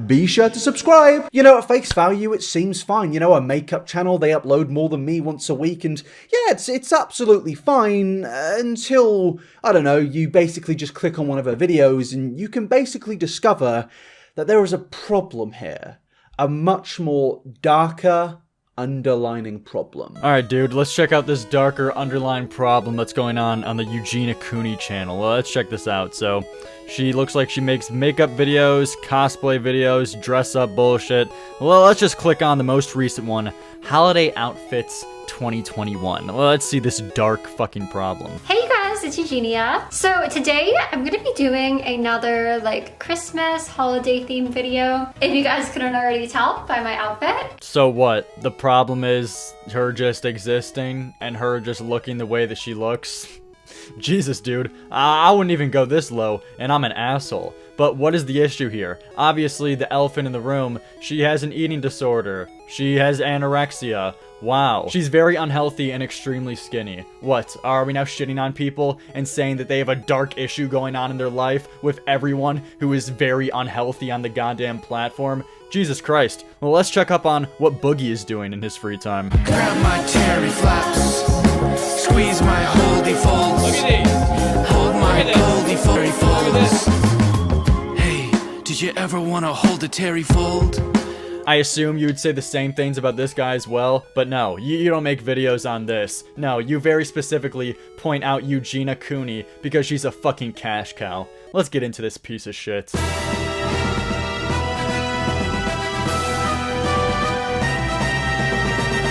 be sure to subscribe. You know, at face value, it seems fine. You know, a makeup channel, they upload more than me once a week, and yeah, it's absolutely fine until, I don't know, you basically just click on one of her videos and you can basically discover that there is a problem here. A much more darker, underlining problem. Alright dude, let's check out this darker underlying problem that's going on the Eugenia Cooney channel. Well, let's check this out. So, she looks like she makes makeup videos, cosplay videos, dress up bullshit. Well, let's just click on the most recent one, Holiday Outfits 2021. Well, let's see this dark fucking problem. Hey you guys, it's Eugenia. So today I'm gonna be doing another like Christmas holiday themed video. If you guys couldn't already tell by my outfit. So what? The problem is her just existing and her just looking the way that she looks? Jesus, dude. I wouldn't even go this low, and I'm an asshole. But what is the issue here? Obviously, the elephant in the room, she has an eating disorder. She has anorexia. Wow. She's very unhealthy and extremely skinny. What, are we now shitting on people and saying that they have a dark issue going on in their life with everyone who is very unhealthy on the goddamn platform? Jesus Christ. Well, let's check up on what Boogie is doing in his free time. Grab my terry flaps, squeeze my holdy folds. Look at these. Hold my holdy folds. Hey, did you ever want to hold a terry fold? I assume you would say the same things about this guy as well, but no, you don't make videos on this. No, you very specifically point out Eugenia Cooney because she's a fucking cash cow. Let's get into this piece of shit.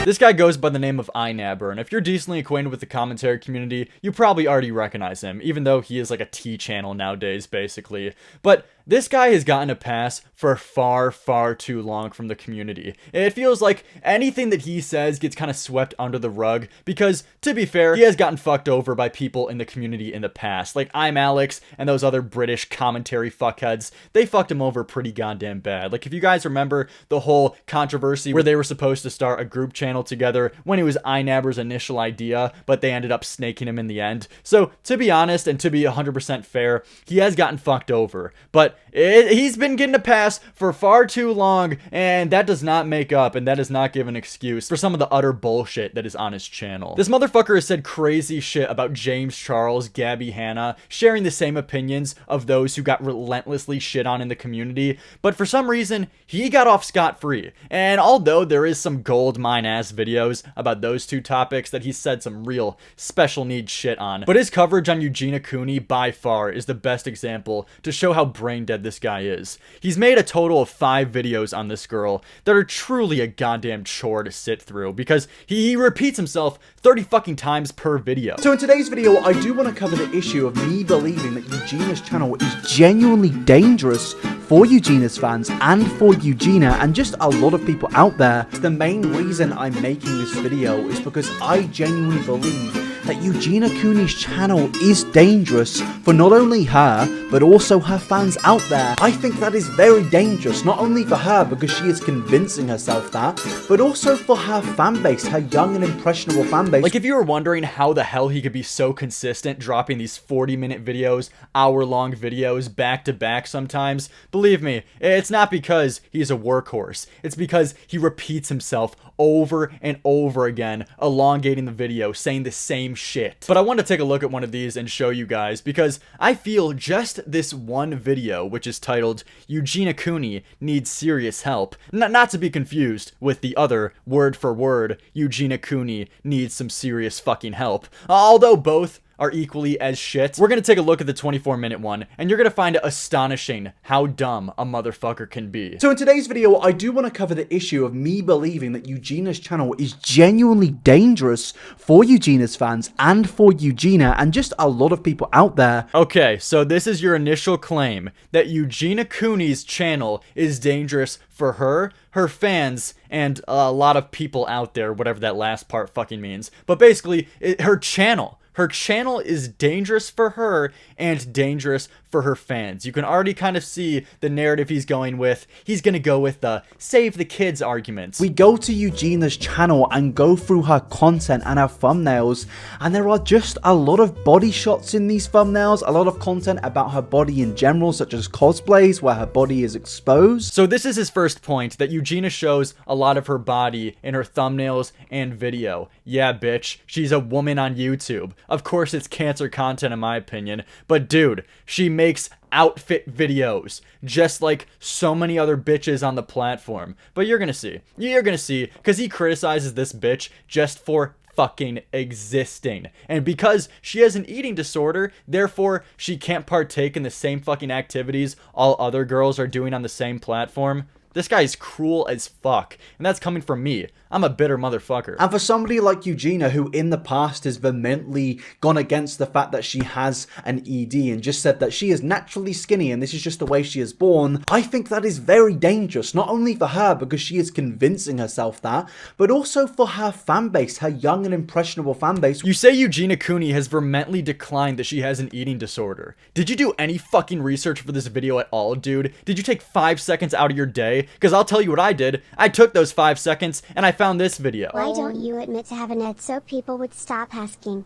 This guy goes by the name of iNabber, and if you're decently acquainted with the commentary community, you probably already recognize him, even though he is like a T channel nowadays, basically. But this guy has gotten a pass for far, far too long from the community. It feels like anything that he says gets kind of swept under the rug, because, to be fair, he has gotten fucked over by people in the community in the past. Like, I'm Alex, and those other British commentary fuckheads, they fucked him over pretty goddamn bad. Like, if you guys remember the whole controversy where they were supposed to start a group channel together when it was iNabber's initial idea, but they ended up snaking him in the end. So, to be honest, and to be 100% fair, he has gotten fucked over. But he's been getting a pass for far too long, and that does not make up, and that does not give an excuse for some of the utter bullshit that is on his channel. This motherfucker has said crazy shit about James Charles, Gabby Hanna, sharing the same opinions of those who got relentlessly shit on in the community, but for some reason, he got off scot-free. And although there is some gold mine-ass videos about those two topics that he said some real special needs shit on, but his coverage on Eugenia Cooney by far is the best example to show how brain dead this guy is. He's made a total of 5 videos on this girl that are truly a goddamn chore to sit through because he repeats himself 30 fucking times per video. So in today's video, I do want to cover the issue of me believing that Eugenia's channel is genuinely dangerous for Eugenia's fans and for Eugenia and just a lot of people out there. The main reason I'm making this video is because I genuinely believe that Eugenia Cooney's channel is dangerous for not only her, but also her fans out there. I think that is very dangerous, not only for her because she is convincing herself that, but also for her fan base, her young and impressionable fan base. Like, if you were wondering how the hell he could be so consistent dropping these 40-minute videos, hour-long videos, back-to-back sometimes, believe me, it's not because he's a workhorse. It's because he repeats himself over and over again, elongating the video, saying the same shit. But I want to take a look at one of these and show you guys, because I feel just this one video, which is titled Eugenia Cooney Needs Serious Help, not to be confused with the other word for word Eugenia Cooney Needs Some Serious Fucking Help, although both are equally as shit. We're gonna take a look at the 24-minute one, and you're gonna find it astonishing how dumb a motherfucker can be. So in today's video, I do want to cover the issue of me believing that Eugenia's channel is genuinely dangerous for Eugenia's fans and for Eugenia and just a lot of people out there. Okay, so this is your initial claim that Eugenia Cooney's channel is dangerous for her, her fans, and a lot of people out there, whatever that last part fucking means. But basically, her channel. Her channel is dangerous for her and dangerous for her fans. You can already kind of see the narrative he's going with. He's gonna go with the save the kids arguments. We go to Eugenia's channel and go through her content and her thumbnails, and there are just a lot of body shots in these thumbnails, a lot of content about her body in general, such as cosplays where her body is exposed. So this is his first point, that Eugenia shows a lot of her body in her thumbnails and video. Yeah, bitch, she's a woman on YouTube. Of course it's cancer content in my opinion, but dude, she makes outfit videos, just like so many other bitches on the platform. But you're gonna see, because he criticizes this bitch just for fucking existing. And because she has an eating disorder, therefore she can't partake in the same fucking activities all other girls are doing on the same platform. This guy is cruel as fuck, and that's coming from me. I'm a bitter motherfucker. And for somebody like Eugenia, who in the past has vehemently gone against the fact that she has an ED and just said that she is naturally skinny and this is just the way she is born, I think that is very dangerous, not only for her because she is convincing herself that, but also for her fan base, her young and impressionable fan base. You say Eugenia Cooney has vehemently declined that she has an eating disorder. Did you do any fucking research for this video at all, dude? Did you take 5 seconds out of your day? Because I'll tell you what I did. I took those 5 seconds and I found this video. Why don't you admit to having it so people would stop asking?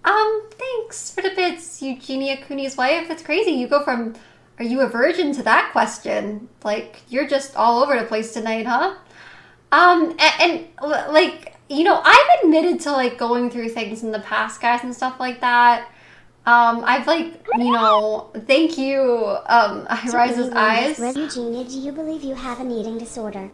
Thanks for the bits, Eugenia Cooney's wife. That's crazy. You go from, are you a virgin, to that question. Like, you're just all over the place tonight, huh? And like, you know, I've admitted to, like, going through things in the past, guys, and stuff like that. I've, like, you know, thank you, I Rise's eyes. Eugenia, do you believe you have an eating disorder?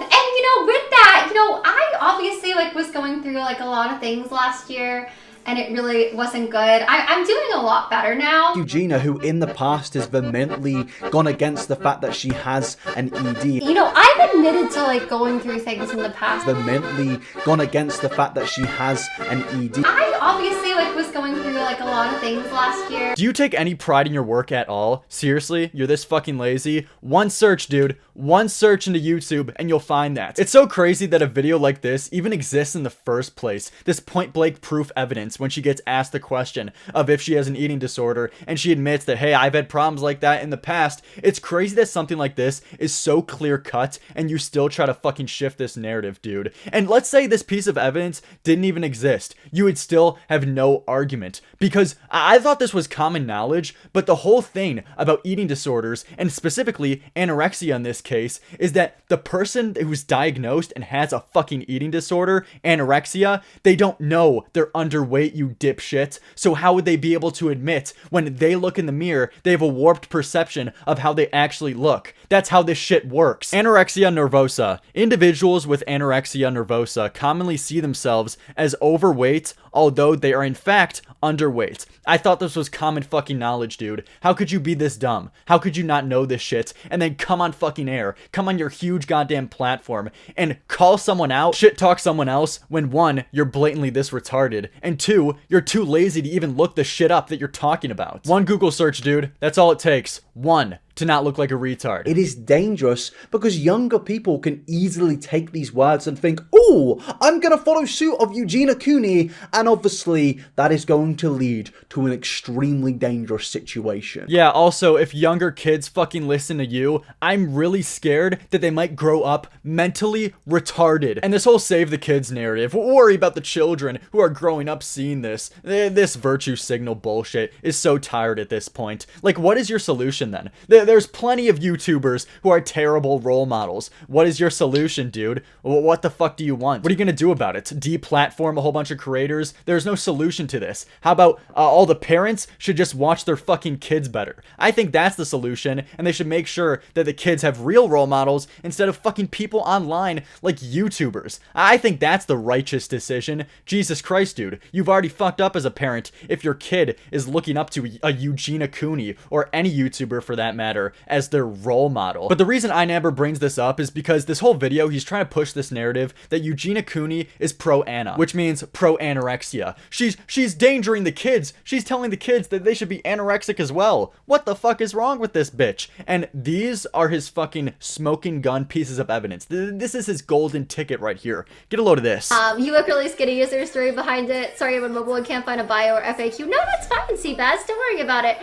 And, you know, with that, you know, I obviously, like, was going through, like, a lot of things last year, and it really wasn't good. I'm doing a lot better now. Eugenia, who in the past has vehemently gone against the fact that she has an ED. You know, I've admitted to, like, going through things in the past. Vehemently gone against the fact that she has an ED. I obviously, like, was going through, like, a lot of things last year. Do you take any pride in your work at all? Seriously? You're this fucking lazy? One search, dude. One search into YouTube and you'll find that. It's so crazy that a video like this even exists in the first place. This point blank proof evidence when she gets asked the question of if she has an eating disorder and she admits that, hey, I've had problems like that in the past. It's crazy that something like this is so clear cut and you still try to fucking shift this narrative, dude. And let's say this piece of evidence didn't even exist. You would still have no argument, because I thought this was common knowledge, but the whole thing about eating disorders, and specifically anorexia in this case, is that the person who's diagnosed and has a fucking eating disorder, anorexia, they don't know they're underweight, you dipshit. So how would they be able to admit when they look in the mirror, they have a warped perception of how they actually look? That's how this shit works. Anorexia nervosa. Individuals with anorexia nervosa commonly see themselves as overweight, although they are in fact underweight. I thought this was common fucking knowledge, dude. How could you be this dumb? How could you not know this shit and then come on fucking air, come on your huge goddamn platform and call someone out, shit talk someone else when one, you're blatantly this retarded, and two, you're too lazy to even look the shit up that you're talking about. One Google search, dude. That's all it takes. One, to not look like a retard. It is dangerous because younger people can easily take these words and think, oh, I'm gonna follow suit of Eugenia Cooney, and obviously that is going to lead to an extremely dangerous situation. Yeah, also, if younger kids fucking listen to you, I'm really scared that they might grow up mentally retarded. And this whole save the kids narrative, worry about the children who are growing up seeing this. This virtue signal bullshit is so tired at this point. Like, what is your solution then? There's plenty of YouTubers who are terrible role models. What is your solution, dude? What the fuck do you want? What are you gonna do about it? Deplatform a whole bunch of creators? There's no solution to this. How about all the parents should just watch their fucking kids better? I think that's the solution, and they should make sure that the kids have real role models instead of fucking people online like YouTubers. I think that's the righteous decision. Jesus Christ, dude. You've already fucked up as a parent if your kid is looking up to a Eugenia Cooney or any YouTuber for that matter. matter as their role model. But the reason iNabber brings this up is because this whole video, he's trying to push this narrative that Eugenia Cooney is pro-Anna, which means pro-anorexia. She's endangering the kids. She's telling the kids that they should be anorexic as well. What the fuck is wrong with this bitch? And these are his fucking smoking gun pieces of evidence. This is his golden ticket right here. Get a load of this. You look really skinny. Is there a story behind it? Sorry, I'm mobile and can't find a bio or FAQ. No, that's fine, Seabass. Don't worry about it.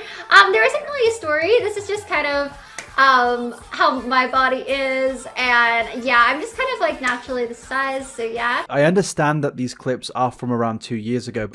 There isn't really a story. This is just kind of how my body is, and yeah, I'm just kind of like naturally this size, so yeah. I understand that these clips are from around 2 years ago.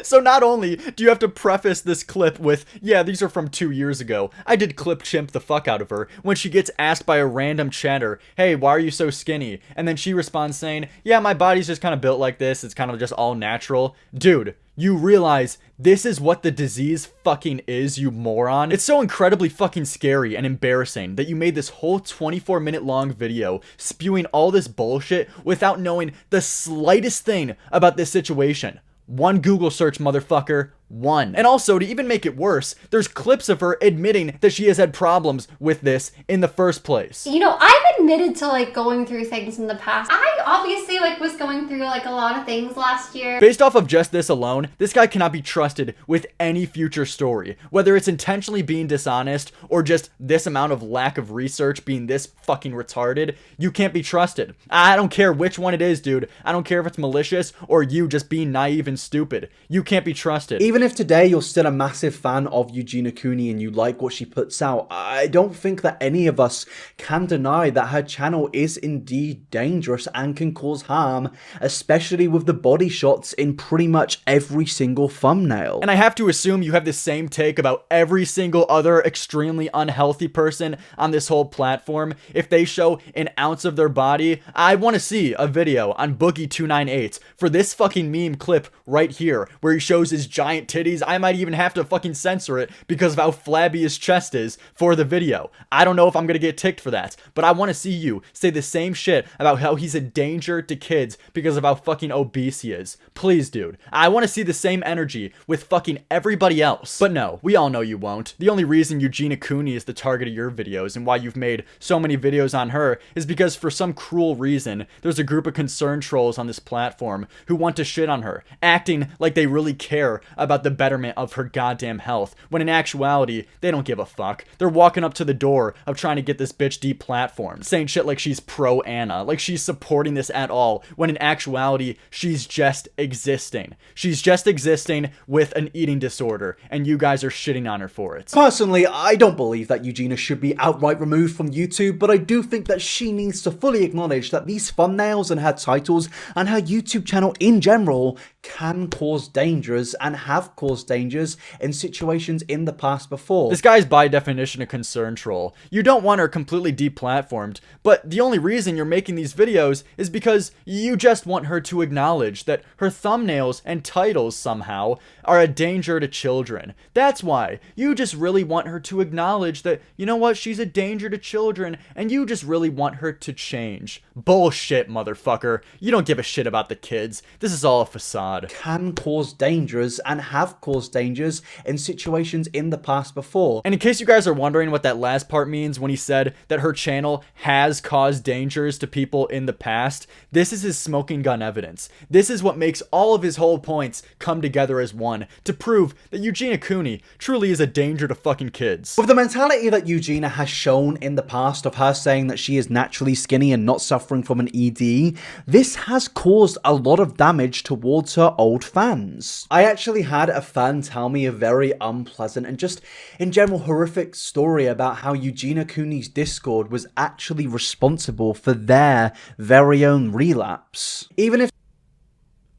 So not only do you have to preface this clip with, yeah, these are from 2 years ago, I did clip chimp the fuck out of her when she gets asked by a random chatter, hey, why are you so skinny? And then she responds saying, yeah, my body's just kind of built like this, it's kind of just all natural. Dude, you realize this is what the disease fucking is, you moron? It's so incredibly fucking scary and embarrassing that you made this whole 24-minute long video spewing all this bullshit without knowing the slightest thing about this situation. One Google search, motherfucker. One. And also, to even make it worse, there's clips of her admitting that she has had problems with this in the first place. You know, I've admitted to like going through things in the past. I obviously like was going through like a lot of things last year. Based off of just this alone, this guy cannot be trusted with any future story. Whether it's intentionally being dishonest or just this amount of lack of research being this fucking retarded, you can't be trusted. I don't care which one it is, dude. I don't care if it's malicious or you just being naive and stupid. You can't be trusted. Even if today you're still a massive fan of Eugenia Cooney and you like what she puts out, I don't think that any of us can deny that her channel is indeed dangerous and can cause harm, especially with the body shots in pretty much every single thumbnail. And I have to assume you have the same take about every single other extremely unhealthy person on this whole platform. If they show an ounce of their body, I want to see a video on Boogie298 for this fucking meme clip right here, where he shows his giant titties. I might even have to fucking censor it because of how flabby his chest is for the video. I don't know if I'm gonna get ticked for that, but I want to see you say the same shit about how he's a danger to kids because of how fucking obese he is. Please, dude. I want to see the same energy with fucking everybody else. But no, we all know you won't. The only reason Eugenia Cooney is the target of your videos and why you've made so many videos on her is because for some cruel reason, there's a group of concerned trolls on this platform who want to shit on her, acting like they really care about the betterment of her goddamn health, when in actuality, they don't give a fuck. They're walking up to the door of trying to get this bitch deplatformed, saying shit like she's pro-Anna, like she's supporting this at all, when in actuality, she's just existing. She's just existing with an eating disorder, and you guys are shitting on her for it. Personally, I don't believe that Eugenia should be outright removed from YouTube, but I do think that she needs to fully acknowledge that these thumbnails and her titles and her YouTube channel in general can cause dangers and have caused dangers in situations in the past before. This guy's by definition a concern troll. You don't want her completely deplatformed, but the only reason you're making these videos is because you just want her to acknowledge that her thumbnails and titles somehow are a danger to children. That's why. You just really want her to acknowledge that, you know what, she's a danger to children, and you just really want her to change. Bullshit, motherfucker. You don't give a shit about the kids. This is all a facade. Can cause dangers and have caused dangers in situations in the past before. And in case you guys are wondering what that last part means when he said that her channel has caused dangers to people in the past, this is his smoking gun evidence. This is what makes all of his whole points come together as one, to prove that Eugenia Cooney truly is a danger to fucking kids. With the mentality that Eugenia has shown in the past of her saying that she is naturally skinny and not suffering from an ED, this has caused a lot of damage towards her old fans. I actually had a fan tell me a very unpleasant and just in general horrific story about how Eugenia Cooney's Discord was actually responsible for their very own relapse. Even if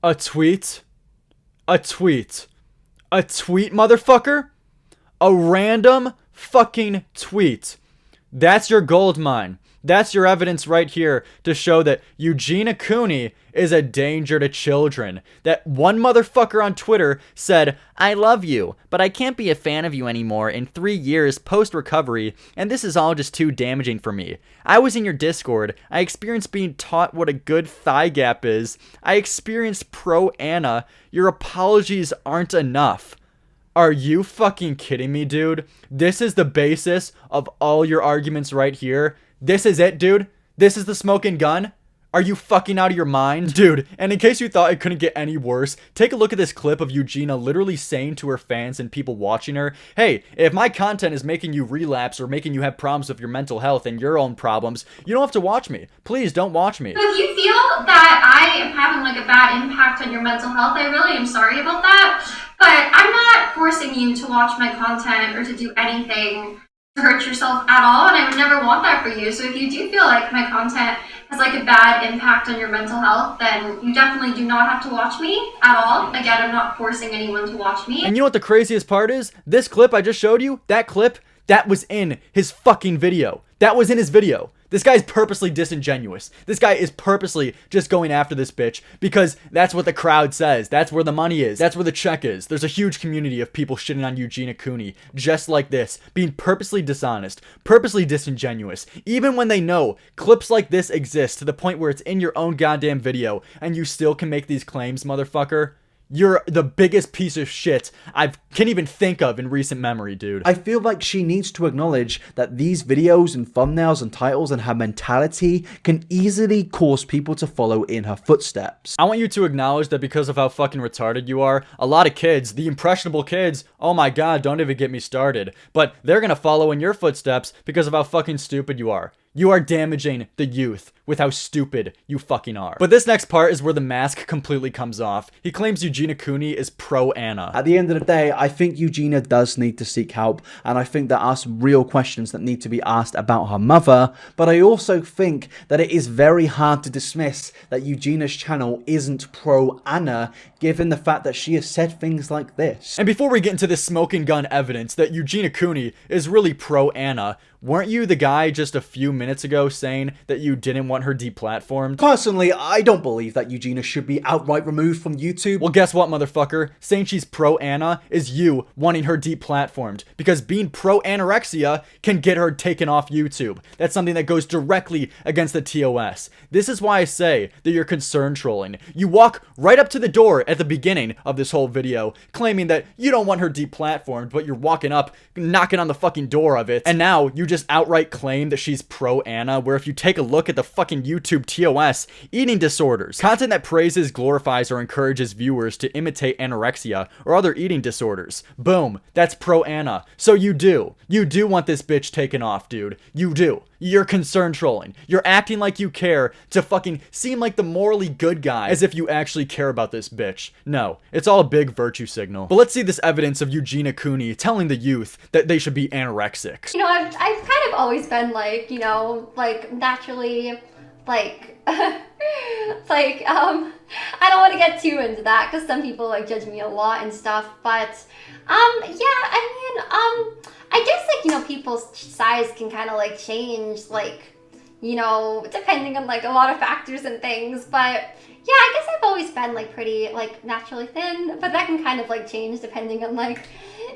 A tweet, motherfucker? A random fucking tweet. That's your gold mine. That's your evidence right here to show that Eugenia Cooney is a danger to children. That one motherfucker on Twitter said, I love you, but I can't be a fan of you anymore in 3 years post-recovery, and this is all just too damaging for me. I was in your Discord. I experienced being taught what a good thigh gap is. I experienced pro-Anna. Your apologies aren't enough. Are you fucking kidding me, dude? This is the basis of all your arguments right here. This is it, dude. This is the smoking gun. Are you fucking out of your mind? Dude, and in case you thought it couldn't get any worse, take a look at this clip of Eugenia literally saying to her fans and people watching her, hey, if my content is making you relapse or making you have problems with your mental health and your own problems, you don't have to watch me. Please don't watch me. So if you feel that I am having like a bad impact on your mental health, I really am sorry about that. But I'm not forcing you to watch my content or to do anything to hurt yourself at all, and I would never want that for you. So if you do feel like my content has like a bad impact on your mental health, then you definitely do not have to watch me at all. Again, I'm not forcing anyone to watch me. And you know what the craziest part is? This clip I just showed you, that clip, that was in his fucking video. That was in his video. This guy's purposely disingenuous. This guy is purposely just going after this bitch because that's what the crowd says. That's where the money is. That's where the check is. There's a huge community of people shitting on Eugenia Cooney just like this, being purposely dishonest, purposely disingenuous, even when they know clips like this exist to the point where it's in your own goddamn video and you still can make these claims, motherfucker. You're the biggest piece of shit I can even think of in recent memory, dude. I feel like she needs to acknowledge that these videos and thumbnails and titles and her mentality can easily cause people to follow in her footsteps. I want you to acknowledge that because of how fucking retarded you are, a lot of kids, the impressionable kids, oh my god, don't even get me started, but they're gonna follow in your footsteps because of how fucking stupid you are. You are damaging the youth with how stupid you fucking are. But this next part is where the mask completely comes off. He claims Eugenia Cooney is pro-Anna. At the end of the day, I think Eugenia does need to seek help, and I think there are some real questions that need to be asked about her mother, but I also think that it is very hard to dismiss that Eugenia's channel isn't pro-Anna, given the fact that she has said things like this. And before we get into this smoking gun evidence that Eugenia Cooney is really pro-Anna, weren't you the guy just a few minutes ago saying that you didn't want her deplatformed? Personally, I don't believe that Eugenia should be outright removed from YouTube. Well, guess what, motherfucker? Saying she's pro-Anna is you wanting her deplatformed, because being pro-anorexia can get her taken off YouTube. That's something that goes directly against the TOS. This is why I say that you're concern trolling. You walk right up to the door at the beginning of this whole video, claiming that you don't want her deplatformed, but you're walking up, knocking on the fucking door of it, and now you just outright claim that she's pro-Anna, where if you take a look at the fucking YouTube TOS, eating disorders, content that praises, glorifies, or encourages viewers to imitate anorexia or other eating disorders, boom, that's pro-Anna. So you do want this bitch taken off, dude. You do. You're concern trolling. You're acting like you care to fucking seem like the morally good guy, as if you actually care about this bitch. No, it's all a big virtue signal. But let's see this evidence of Eugenia Cooney telling the youth that they should be anorexic. You know, I've kind of always been like, you know, like naturally, like, like, I don't want to get too into that because some people like judge me a lot and stuff, but, yeah, I mean, I guess like, you know, people's size can kind of like change, like, you know, depending on like a lot of factors and things, but yeah, I guess I've always been like pretty like naturally thin, but that can kind of like change depending on like,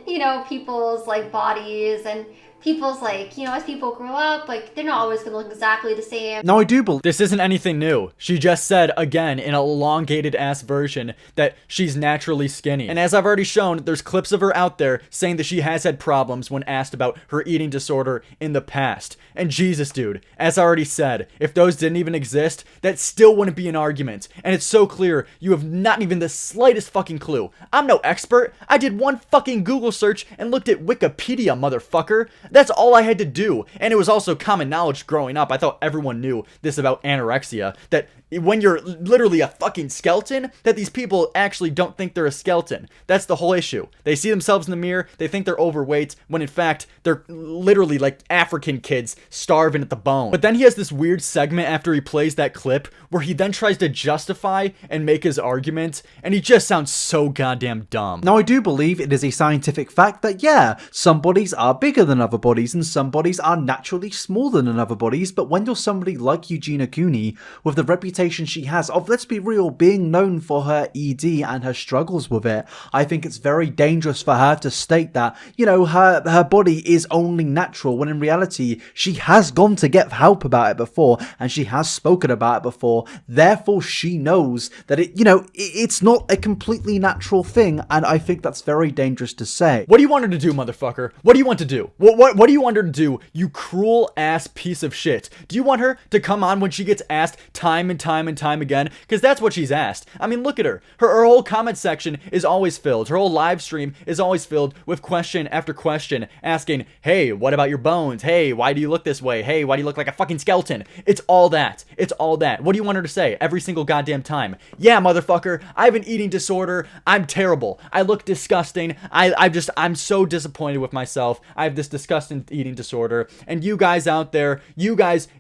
you know, people's like bodies and people's like, you know, as people grow up, like they're not always gonna look exactly the same. Now I do believe This isn't anything new. She just said, again, in an elongated ass version, that she's naturally skinny. And as I've already shown, there's clips of her out there saying that she has had problems when asked about her eating disorder in the past. And Jesus, dude, as I already said, if those didn't even exist, that still wouldn't be an argument. And it's so clear you have not even the slightest fucking clue. I'm no expert. I did one fucking Google search and looked at Wikipedia, motherfucker. That's all I had to do. And it was also common knowledge growing up. I thought everyone knew this about anorexia, that when you're literally a fucking skeleton, that these people actually don't think they're a skeleton. That's the whole issue. They see themselves in the mirror, they think they're overweight, when in fact, they're literally like African kids starving at the bone. But then he has this weird segment after he plays that clip where he then tries to justify and make his argument, and he just sounds so goddamn dumb. Now I do believe it is a scientific fact that yeah, some bodies are bigger than other bodies, and some bodies are naturally smaller than other bodies, but when you're somebody like Eugenia Cooney, with the reputation she has of, let's be real, being known for her ED and her struggles with it, I think it's very dangerous for her to state that, you know, her body is only natural, when in reality, she has gone to get help about it before, and she has spoken about it before. Therefore, she knows that it's not a completely natural thing, and I think that's very dangerous to say. What do you want her to do, motherfucker? What do you want to do? What do you want her to do, you cruel ass piece of shit? Do you want her to come on when she gets asked time and time and time again? Because that's what she's asked. I mean, look at her. Her whole comment section is always filled. Her whole live stream is always filled with question after question, asking, hey, what about your bones? Hey, why do you look this way? Hey, why do you look like a fucking skeleton? It's all that. It's all that. What do you want her to say every single goddamn time? Yeah, motherfucker, I have an eating disorder. I'm terrible. I look disgusting. I'm so disappointed with myself. I have this disgusting eating disorder. And you guys out there,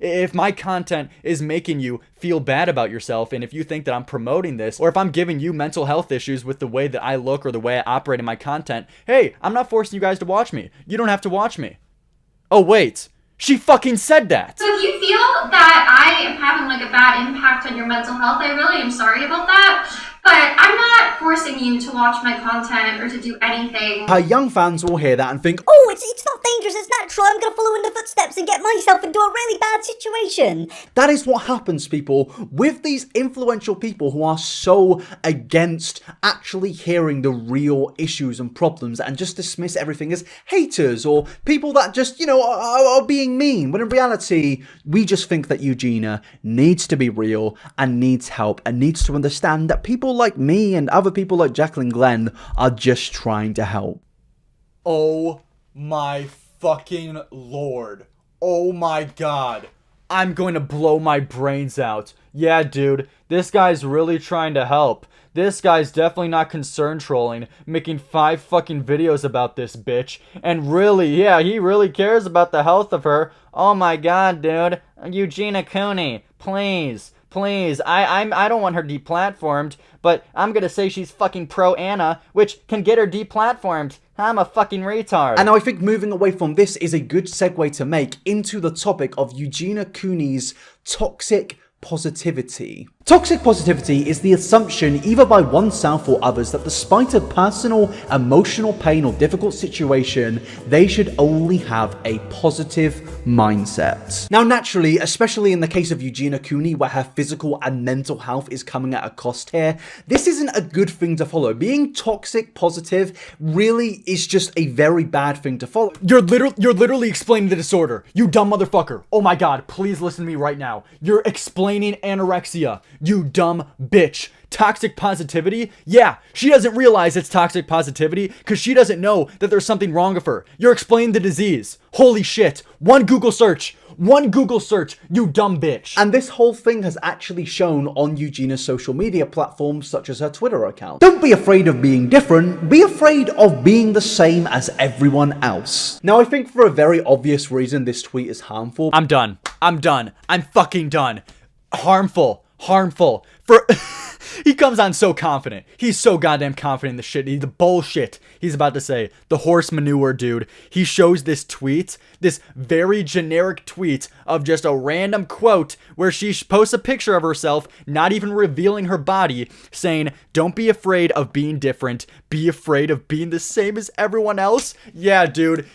if my content is making you feel bad about yourself, and if you think that I'm promoting this, or if I'm giving you mental health issues with the way that I look or the way I operate in my content, hey, I'm not forcing you guys to watch me. You don't have to watch me. Oh, wait. She fucking said that. So if you feel that I am having like a bad impact on your mental health, I really am sorry about that. But I'm not forcing you to watch my content or to do anything. Her young fans will hear that and think, oh, it's not dangerous, it's natural, I'm gonna follow in the footsteps and get myself into a really bad situation. that is what happens, people, with these influential people who are so against actually hearing the real issues and problems and just dismiss everything as haters or people that just, are being mean. When in reality, we just think that Eugenia needs to be real and needs help and needs to understand that people like me and other people like Jacqueline Glenn are just trying to help. Oh my fucking lord. Oh my god. I'm going to blow my brains out. Yeah, dude, this guy's really trying to help. This guy's definitely not concern trolling, making 5 fucking videos about this bitch. And really, yeah, he really cares about the health of her. Oh my god, dude. Eugenia Cooney, please. Please, I don't want her deplatformed, but I'm gonna say she's fucking pro-Anna, which can get her deplatformed. I'm a fucking retard. And now I think moving away from this is a good segue to make into the topic of Eugenia Cooney's toxic positivity. Toxic positivity is the assumption, either by oneself or others, that despite a personal, emotional pain or difficult situation, they should only have a positive mindset. Now, naturally, especially in the case of Eugenia Cooney, where her physical and mental health is coming at a cost here, this isn't a good thing to follow. Being toxic positive really is just a very bad thing to follow. You're literally explaining the disorder. You dumb motherfucker. Oh my god, please listen to me right now. You're explaining anorexia. You dumb bitch. Toxic positivity? Yeah, she doesn't realize it's toxic positivity because she doesn't know that there's something wrong with her. You're explaining the disease. Holy shit. One Google search, you dumb bitch. And this whole thing has actually shown on Eugenia's social media platforms, such as her Twitter account. Don't be afraid of being different, be afraid of being the same as everyone else. Now, I think for a very obvious reason, this tweet is harmful. I'm done. I'm fucking done. Harmful. For he comes on so confident. He's so goddamn confident in the shit. The bullshit he's about to say. The horse manure, dude. He shows this tweet, this very generic tweet of just a random quote where she posts a picture of herself, not even revealing her body, saying, don't be afraid of being different. Be afraid of being the same as everyone else. Yeah, dude.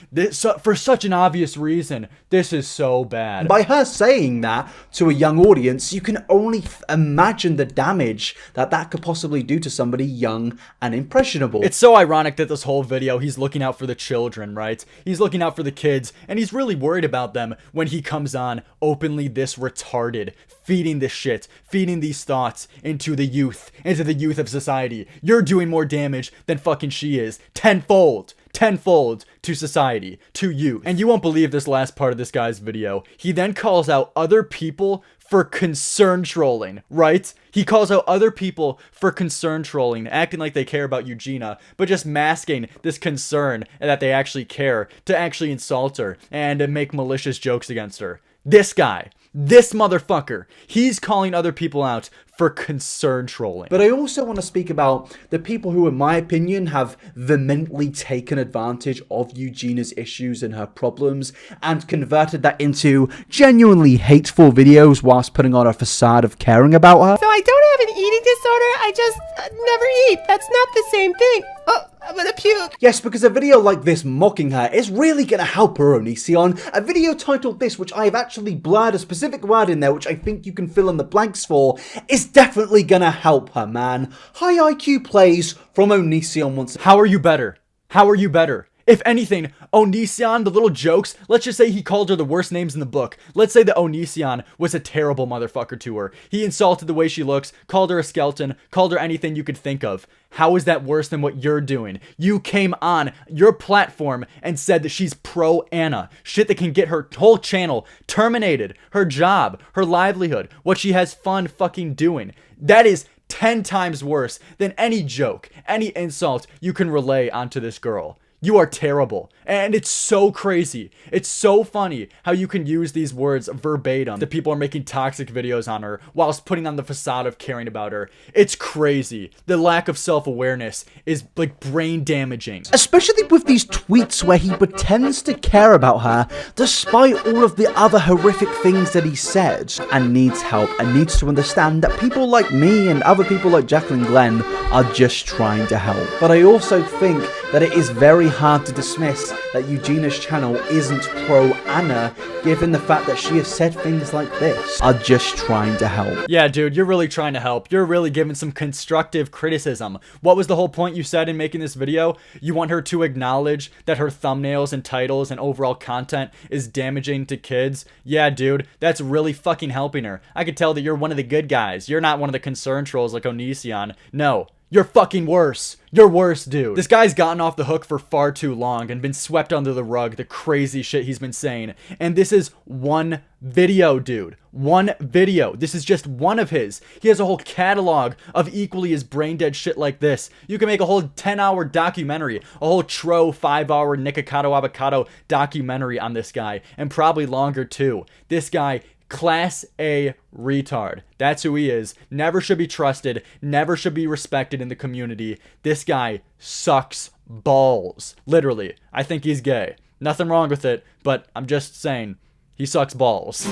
For such an obvious reason, this is so bad. By her saying that to a young audience, you can only imagine the damage that could possibly do to somebody young and impressionable. It's so ironic that this whole video, he's looking out for the children, right? He's looking out for the kids, and he's really worried about them when he comes on openly this retarded, feeding this shit, feeding these thoughts into the youth of society. You're doing more damage than fucking she is. Tenfold to society, to youth. And you won't believe this last part of this guy's video. He then calls out other people for concern trolling, right? He calls out other people for concern trolling, acting like they care about Eugenia, but just masking this concern and that they actually care to actually insult her and make malicious jokes against her. This guy This motherfucker. He's calling other people out for concern trolling. But I also want to speak about the people who, in my opinion, have vehemently taken advantage of Eugenia's issues and her problems and converted that into genuinely hateful videos whilst putting on a facade of caring about her. So I don't have an eating disorder, I just never eat. That's not the same thing. Oh, I'm gonna puke. Yes, because a video like this mocking her is really going to help her, Onision. A video titled this, which I have actually blurred a specific word in there, which I think you can fill in the blanks for, is definitely going to help her, man. High IQ plays from Onision once again. How are you better? How are you better? If anything, Onision, the little jokes, let's just say he called her the worst names in the book. Let's say that Onision was a terrible motherfucker to her. He insulted the way she looks, called her a skeleton, called her anything you could think of. How is that worse than what you're doing? You came on your platform and said that she's pro-Anna. Shit that can get her whole channel terminated, her job, her livelihood, what she has fun fucking doing. That is 10 times worse than any joke, any insult you can relay onto this girl. You are terrible. And it's so crazy. It's so funny how you can use these words verbatim. The people are making toxic videos on her whilst putting on the facade of caring about her. It's crazy. The lack of self-awareness is like brain damaging. Especially with these tweets where he pretends to care about her despite all of the other horrific things that he said, and needs help and needs to understand that people like me and other people like Jacqueline Glenn are just trying to help. But I also think that it is very hard to dismiss that Eugenia's channel isn't pro-Anna, given the fact that she has said things like this, are just trying to help. Yeah, dude, you're really trying to help. You're really giving some constructive criticism. What was the whole point you said in making this video? You want her to acknowledge that her thumbnails and titles and overall content is damaging to kids? Yeah, dude, that's really fucking helping her. I could tell that you're one of the good guys. You're not one of the concern trolls like Onision. No. You're fucking worse. You're worse, dude. This guy's gotten off the hook for far too long and been swept under the rug, the crazy shit he's been saying. And this is one video, dude. One video. This is just one of his. He has a whole catalog of equally as brain dead shit like this. You can make a whole 10-hour documentary, a whole 5-hour Nikocado Avocado documentary on this guy, and probably longer too. This guy, Class A retard. That's who he is. Never should be trusted. Never should be respected in the community. This guy sucks balls. Literally. I think he's gay. Nothing wrong with it, but I'm just saying, he sucks balls.